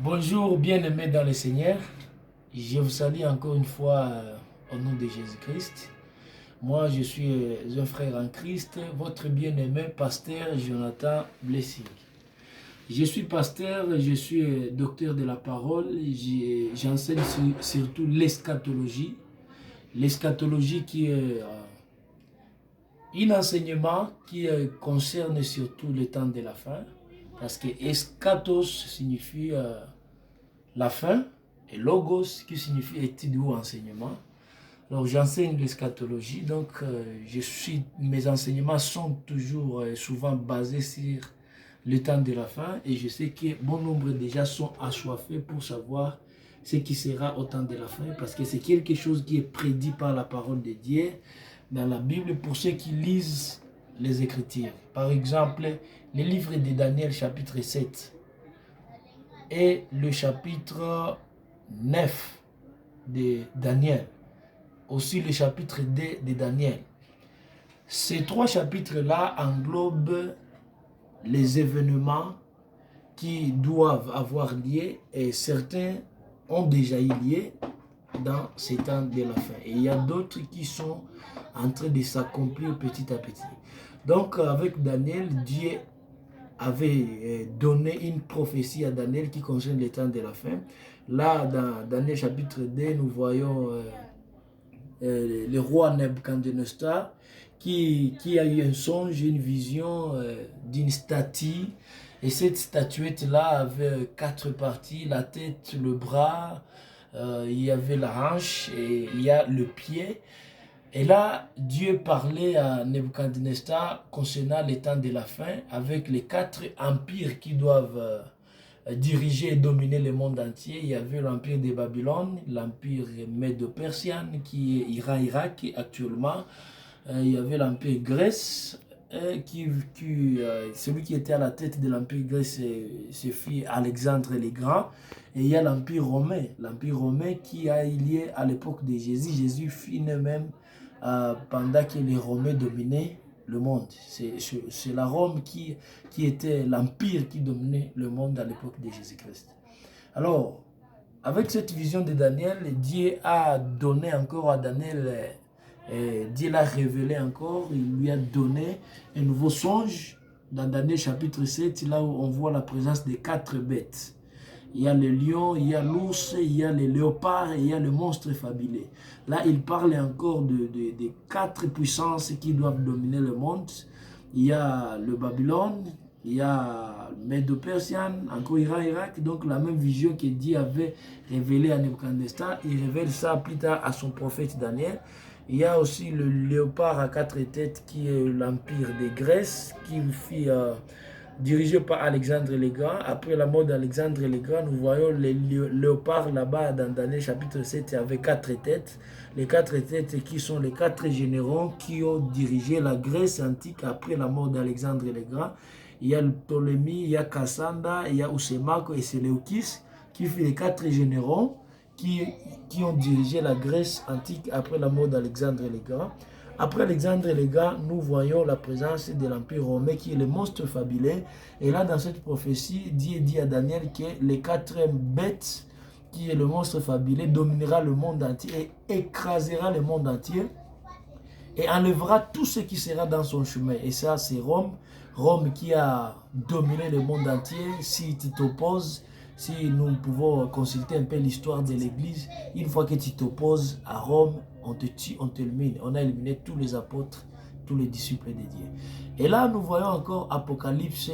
Bonjour bien-aimés dans le Seigneur, je vous salue encore une fois au nom de Jésus-Christ. Moi je suis un frère en Christ, votre bien-aimé pasteur Jonathan Blessing. Je suis pasteur, je suis docteur de la parole, j'enseigne surtout l'eschatologie. L'eschatologie qui est un enseignement qui concerne surtout le temps de la fin, parce que eschatos signifie la fin, et logos qui signifie étude ou enseignement. Donc j'enseigne l'eschatologie, donc mes enseignements sont toujours souvent basés sur le temps de la fin, et je sais que bon nombre déjà sont assoiffés pour savoir ce qui sera au temps de la fin, parce que c'est quelque chose qui est prédit par la parole de Dieu dans la Bible pour ceux qui lisent les Écritures. Par exemple, le livre de Daniel chapitre 7 et le chapitre 9 de Daniel, aussi le chapitre 2 de Daniel. Ces trois chapitres-là englobent les événements qui doivent avoir lieu, et certains ont déjà eu lieu dans ces temps de la fin. Et il y a d'autres qui sont en train de s'accomplir petit à petit. Donc avec Daniel, Dieu avait donné une prophétie à Daniel qui concerne les temps de la fin. Là, dans Daniel chapitre 2, nous voyons le roi Nebuchadnezzar qui a eu un songe, une vision d'une statue. Et cette statuette-là avait quatre parties, la tête, le bras, il y avait la hanche et il y a le pied. Et là, Dieu parlait à Nebuchadnezzar concernant les temps de la fin, avec les quatre empires qui doivent diriger et dominer le monde entier. Il y avait l'empire de Babylone, l'empire médo-persien qui est Iran-Irak actuellement. Il y avait l'empire Grèce, celui qui était à la tête de l'empire Grèce, c'est fils Alexandre le Grand. Et il y a l'empire romain qui a eu lieu à l'époque de Jésus. Jésus fut même pendant que les Romains dominaient le monde. C'est la Rome qui était l'empire qui dominait le monde à l'époque de Jésus-Christ. Alors, avec cette vision de Daniel, Dieu a donné encore à Daniel, Dieu l'a révélé encore, il lui a donné un nouveau songe dans Daniel chapitre 7, là où on voit la présence des quatre bêtes. Il y a le lion, il y a l'ours, il y a le léopard et il y a le monstre fabuleux. Là, il parle encore de quatre puissances qui doivent dominer le monde. Il y a le Babylone, il y a le Médo-Persien, encore Iran-Irak. Donc la même vision que Dieu avait révélée à Nebuchadnezzar, il révèle ça plus tard à son prophète Daniel. Il y a aussi le léopard à quatre têtes qui est l'empire de Grèce, qui fut dirigé par Alexandre le Grand. Après la mort d'Alexandre le Grand, nous voyons les léopards là-bas dans Daniel chapitre 7 avec quatre têtes. Les quatre têtes qui sont les quatre généraux qui ont dirigé la Grèce antique après la mort d'Alexandre le Grand. Il y a le Ptolémée, il y a Cassandre, il y a Ousémaco et Séleucus qui font les quatre généraux qui ont dirigé la Grèce antique après la mort d'Alexandre le Grand. Après Alexandre le Grand, nous voyons la présence de l'Empire romain qui est le monstre fabuleux. Et là, dans cette prophétie, Dieu dit à Daniel que les quatre bêtes, qui est le monstre fabuleux, dominera le monde entier et écrasera le monde entier et enlèvera tout ce qui sera dans son chemin. Et ça, c'est Rome. Rome qui a dominé le monde entier. Si tu t'opposes, si nous pouvons consulter un peu l'histoire de l'Église, une fois que tu t'opposes à Rome, on te tue, on t'élimine. On a éliminé tous les apôtres, tous les disciples de Dieu. Et là, nous voyons encore Apocalypse